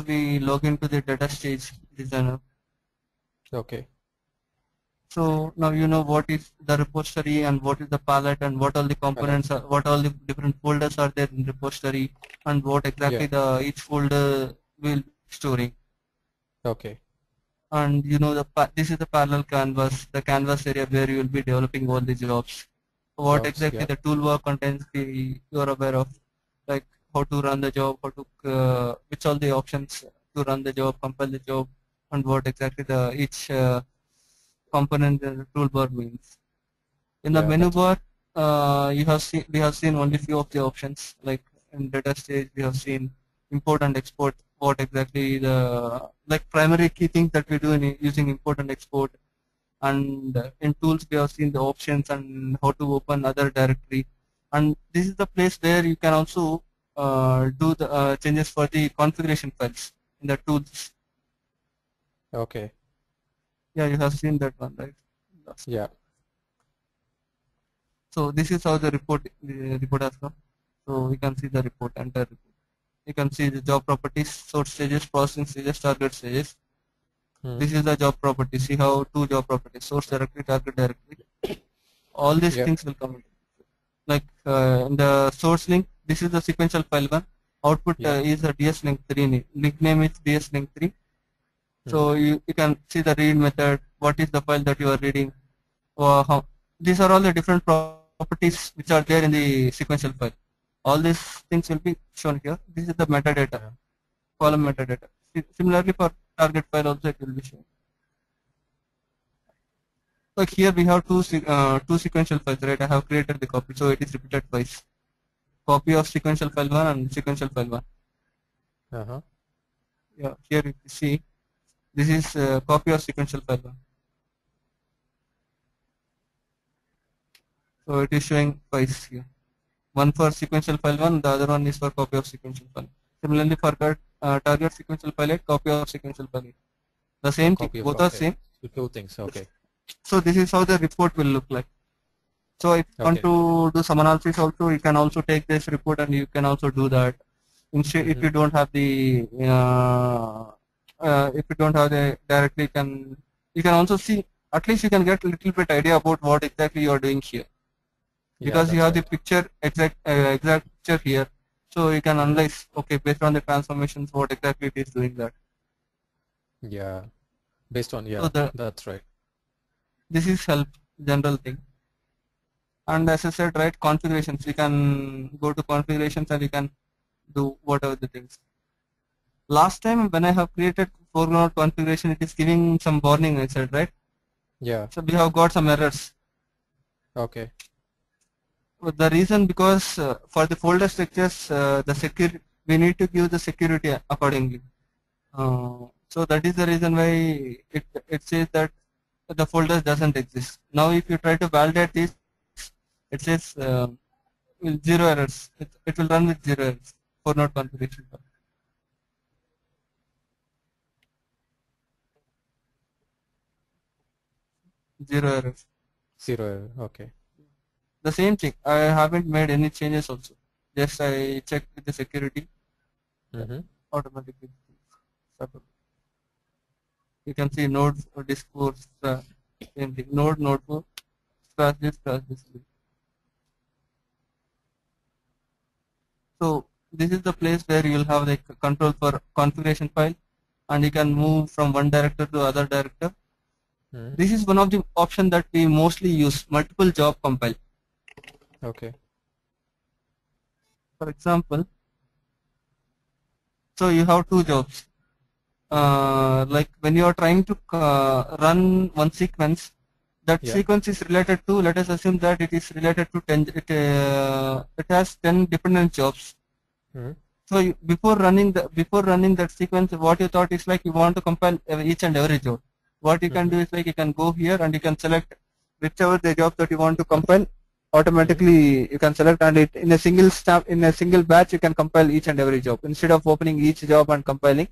we log into the data stage designer. Okay. So now you know what is the repository and what is the palette and what all the Palette. components are, what all the different folders are there in repository, and what exactly Yeah. the each folder will be storing. Okay. And you know this is the parallel canvas, the canvas area where you will be developing all the jobs. What Jobs. exactly Yeah. the toolbar contains, you are aware of, like how to run the job, how to which all the options to run the job, compile the job, and what exactly the each component in the toolbar means. In the Yeah. menu That's bar, we have seen only few of the options. Like in data stage, we have seen import and export. What exactly the like primary key things that we do in using import and export. And in tools, we have seen the options and how to open other directory. And this is the place where you can also do the changes for the configuration files in the tools. okay. Yeah, you have seen that one, right? Last time. Yeah. So this is how the report has come. So we can see the report, entire report. You can see the job properties, source stages, processing stages, target stages. Hmm. This is the job properties. See how two job properties, source directory, target directory. All these Yeah. things will come in. Like in the source link, this is the sequential file one. Output Yeah. is a DS link 3 name. Link name is DS link 3. Hmm. So you can see the read method, what is the file that you are reading, or how. These are all the different properties which are there in the sequential file. All these things will be shown here. This is the metadata, Yeah. column Mm-hmm. metadata. Similarly for target file also it will be shown. Like here we have two sequential files, right? I have created the copy, so it is repeated twice. Copy of sequential file 1 and sequential file 1. Uh-huh. Yeah, here you see this is copy of sequential file 1. So it is showing twice here. One for sequential file 1, the other one is for copy of sequential file. Similarly for target sequential file 8, copy of sequential file 8. The A same thing, copy of both are okay. same. So two things. Okay. So this is how the report will look like. So if you want Okay. to do some analysis also, you can also take this report and you can also do that. Instead, if Mm-hmm. you don't have the if you don't have the directly, you can also see, at least you can get a little bit idea about what exactly you are doing here, Yeah, because you that's have the right. picture exact picture here, so you can Mm-hmm. analyze, okay, based on the transformations what exactly it is doing that. Yeah. Based on So yeah, that's right. this is help, general thing. And as I said, right, configurations, we can go to configurations and we can do whatever the things. Last time when I have created foreground configuration, it is giving some warning, I said, right? Yeah. So we have got some errors. Okay. The reason, because for the folder structures, the security, we need to give the security accordingly. So that is the reason why it says that the folder doesn't exist. Now if you try to validate this, it says will zero errors. It will run with zero errors for node configuration. Zero errors. Zero error. Okay. The same thing. I haven't made any changes also. Just I checked with the security. Mm-hmm. Automatically. You can see node disk 4, same thing. Node 4, scratch this. So this is the place where you will have the control for configuration file, and you can move from one director to other director. Mm-hmm. This is one of the option that we mostly use, multiple job compile. Okay. For example, so you have two jobs. Like when you are trying to run one sequence, that Yeah. sequence is related to, let us assume that it is related to 10, it has 10 dependent jobs. Mm-hmm. So before running that sequence, what you thought is like you want to compile each and every job. What you can Mm-hmm. do is like you can go here and you can select whichever the job that you want to compile. Mm-hmm. Automatically you can select, and it in a single step, in a single batch, you can compile each and every job instead of opening each job and compiling.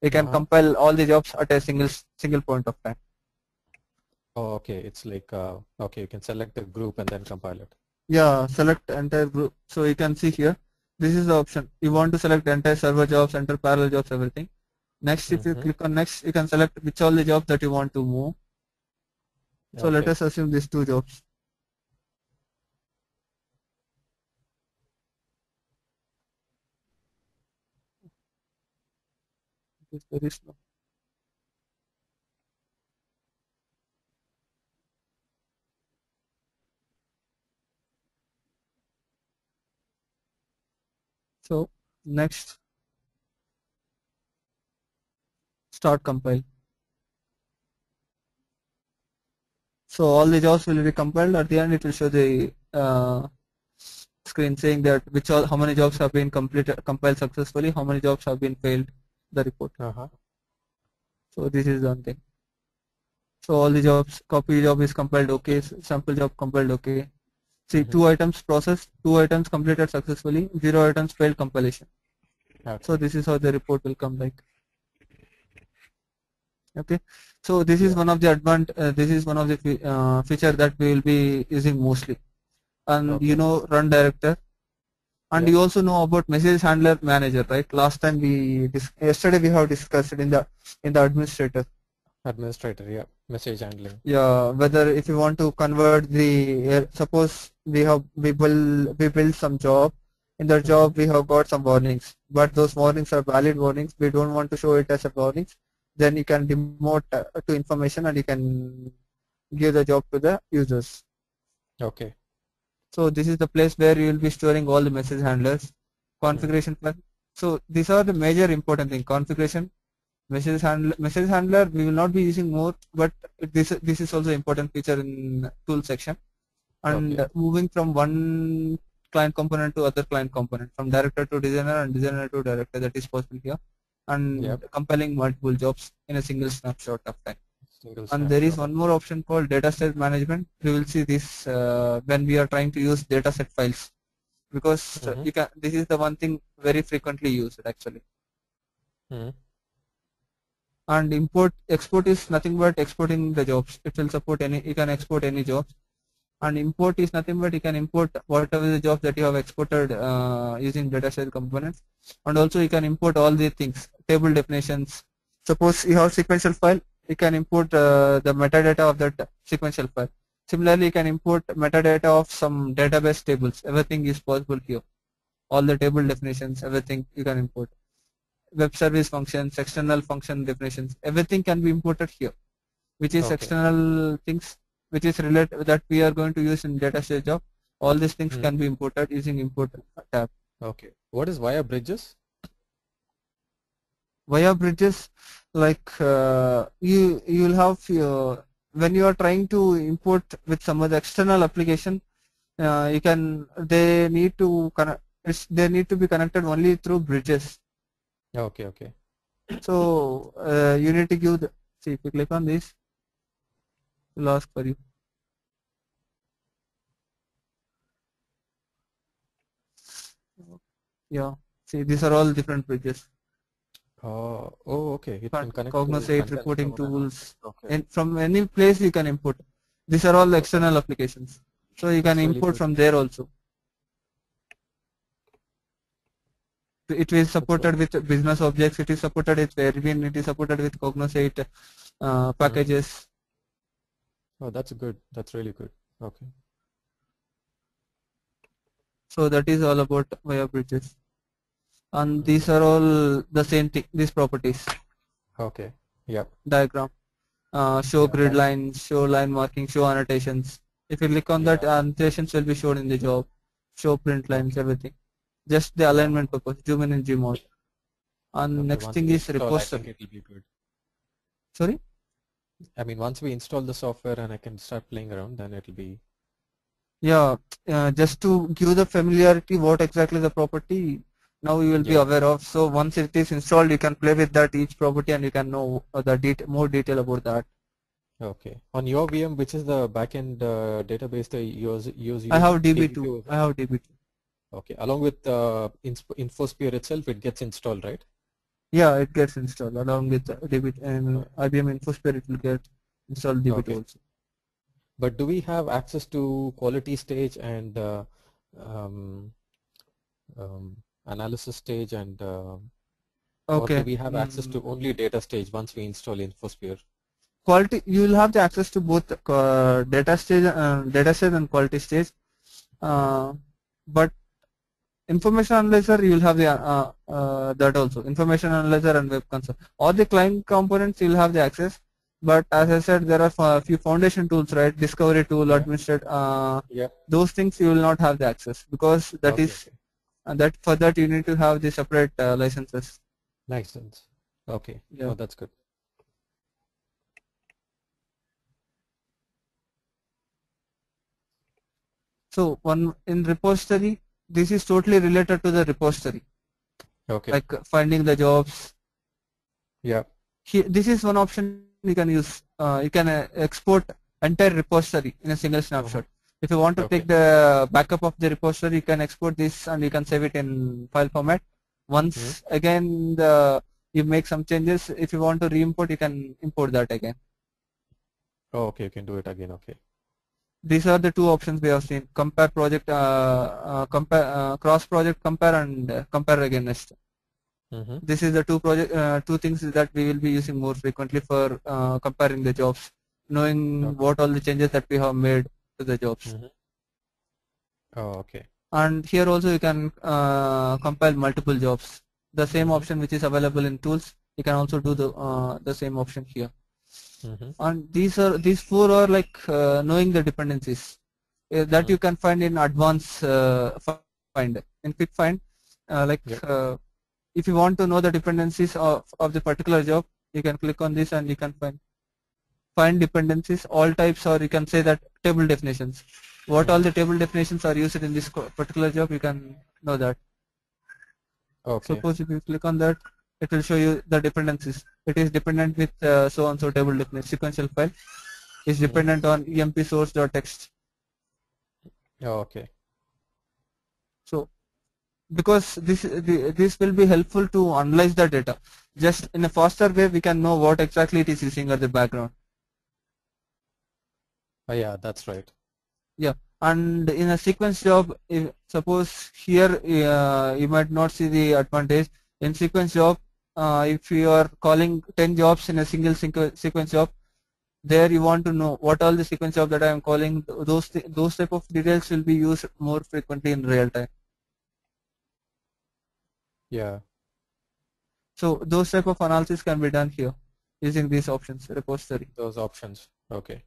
You can Uh-huh. compile all the jobs at a single point of time. Oh, okay. It's like okay, you can select the group and then compile it. Yeah, select entire group. So you can see here, this is the option. You want to select entire server jobs, enter parallel jobs, everything. Next, if you Mm-hmm. click on next, you can select which all the jobs that you want to move. So let Okay. us assume these 2 jobs. It is very slow. So next, start compile. So all the jobs will be compiled. At the end, it will show the screen saying that how many jobs have been compiled successfully, how many jobs have been failed. The report. Uh-huh. So this is one thing. So all the jobs, copy job is compiled okay, sample job compiled okay. See, Mm-hmm. 2 items processed, 2 items completed successfully, 0 items failed compilation. So Okay. this is how the report will come like. Okay. So this is Yeah. one of the this is one of the feature that we will be using mostly. And you Okay. know, run director. And Yeah. you also know about message handler manager, right? Last time yesterday we have discussed it in the administrator. Administrator. Yeah. Message handling. Yeah, whether if you want to convert suppose we build some job. In the Mm-hmm. job we have got some warnings, but those warnings are valid warnings. We don't want to show it as a warnings. Then you can demote to information and you can give the job to the users. Okay. So this is the place where you will be storing all the message handlers, Mm-hmm. configuration file. So these are the major important thing: configuration, message handler. We will not be using more, but this is also important feature in tool section. And Okay. moving from one client component to other client component, from director to designer and designer to director, that is possible here. And Yep. compiling multiple jobs in a single snapshot of time. Single And there is snapshot. one more option called dataset management. We will see this when we are trying to use dataset files, because Mm-hmm. you can. This is the one thing very frequently used actually. Mm-hmm. And export is nothing but exporting the jobs. It will support any. You can export any jobs. And import is nothing but you can import whatever the jobs that you have exported using dataset components. And also you can import all the things, table definitions. Suppose you have sequential file, you can import the metadata of that sequential file. Similarly, you can import metadata of some database tables. Everything is possible here. All the table definitions, everything you can import. Web service functions, external function definitions, everything can be imported here, which is Okay. external things which is related that we are going to use in data stage job. All these things Mm-hmm. can be imported using import tab. Okay. What is via bridges? Via bridges, like you will have when you are trying to import with some other external application, you can they need to connect. They need to be connected only through bridges. Okay. Okay. So you need to give see if you click on this, it will ask for you. Yeah, see these are all different bridges. Oh, okay. It can connect to Cognosate content reporting from another. tools, Okay. and from any place you can import. These are all Oh, external applications, so you can that's really import good. from there also. It is That's supported with business objects. It is supported with Airbnb. It is supported with Cognosate Mhm. packages. Oh, that's good. That's really good. Okay. So that is all about via bridges, and these Mhm. are all the same thing. These properties Okay. Yep. diagram, show Yeah, grid that's lines, show line marking, show annotations. If you click on that, yeah. annotations will be shown in the job. Show print lines, Okay. everything. Just the Yeah. alignment purpose, zoom in and zoom out. And Okay. next Once thing we is install, I think repository. it'll be good. Sorry? I mean, once we install the software and I can start playing around, then it'll be Yeah, just to give the familiarity what exactly the property now you will be yeah. aware of. So once it is installed, you can play with that each property and you can know more detail about that. Okay. On your VM, which is the backend database that you're I using? have DB2. DB2, is I it? have DB2. Okay. Along with InfoSphere itself, it gets installed, right? Yeah, it gets installed along with DB Uh, and IBM InfoSphere. It will get installed DB2 okay. also. But do we have access to quality stage and um, um, analysis stage, and or do Okay. we have access to only data stage once we install InfoSphere? Quality, you will have the access to both data stage and quality stage. But information analyzer, you will have the that also, information analyzer and web console. All the client components you will have the access. But as I said, there are a few foundation tools, right? Discovery tool, Yeah. administrator, Yeah. those things you will not have the access, because that Okay. is that for that you need to have the separate licenses. License. Okay. Yeah. Oh, that's good. So one in repository, this is totally related to the repository, Okay. like finding the jobs. Yeah. This is one option you can use. You can export entire repository in a single snapshot. If you want to Okay. take the backup of the repository, you can export this and you can save it in file format. Once again you make some changes, if you want to re-import, you can import that again. Oh, okay. You can do it again. Okay. These are the two options we have seen: compare project, cross project compare, and compare against. This is the two things that we will be using more frequently for comparing the jobs, knowing what all the changes that we have made to the jobs. Oh, okay. And here also you can compile multiple jobs. The same option which is available in tools, you can also do the same option here. And these four are like knowing the dependencies that you can find in advanced find. In quick find, if you want to know the dependencies of the particular job, you can click on this and you can find dependencies, all types, or you can say that table definitions. What all the table definitions are used in this particular job, you can know that. Okay. Suppose if you click on that, it will show you the dependencies. It is dependent with so and so table definition. Sequential file is dependent on emp source.txt. Oh, okay. So because this will be helpful to analyze the data. Just in a faster way, we can know what exactly it is using at the background. Oh, yeah, that's right. Yeah, and in a sequence job, if, suppose here you might not see the advantage. In sequence job, if you are calling 10 jobs in a single sequence job, there you want to know what all the sequence job that I am calling. Those type of details will be used more frequently in real time. Yeah. So those type of analysis can be done here using these options, repository. Those options. Okay.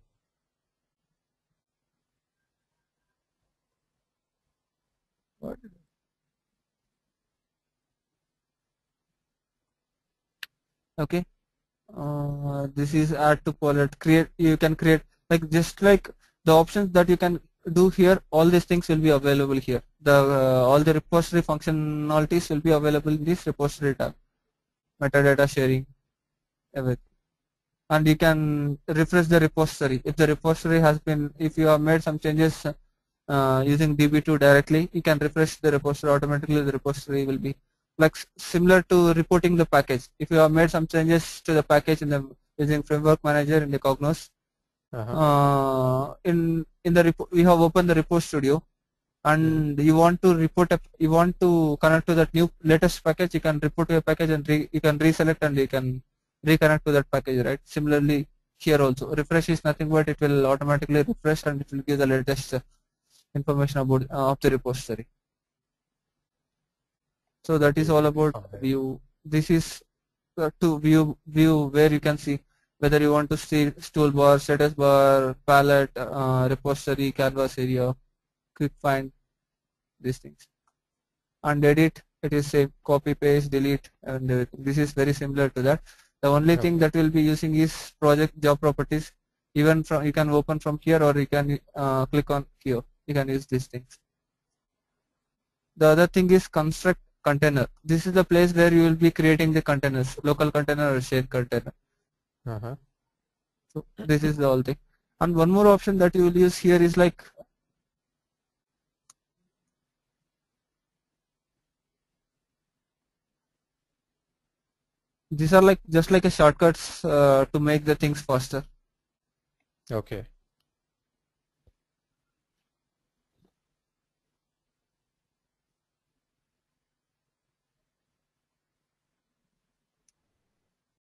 Okay. This is add to palette. Create. You can create like just like the options that you can do here. All these things will be available here. The all the repository functionalities will be available in this repository tab. Metadata sharing, everything. And you can refresh the repository. If the repository has been, if you have made some changes using DB2 directly, you can refresh the repository automatically. The repository will be like similar to reporting the package. If you have made some changes to the package in the using framework manager in the Cognos, in the we have opened the report studio, and you want to report you want to connect to that new latest package. You can report to a package and you can reselect and you can reconnect to that package, right? Similarly here also, refresh is nothing but it will automatically refresh and it will give the latest information about of the repository. So that is all about view. This is to view where you can see whether you want to see toolbar, status bar, palette, repository, canvas area, quick find, these things. And edit, it is say copy, paste, delete, and this is very similar to that. The only thing that we'll be using is project job properties. Even from you can open from here or you can click on here. You can use these things. The other thing is construct container. This is the place where you will be creating the containers, local container or shared container. So this is the whole thing. And one more option that you will use here is like these are like just like a shortcuts to make the things faster. Okay.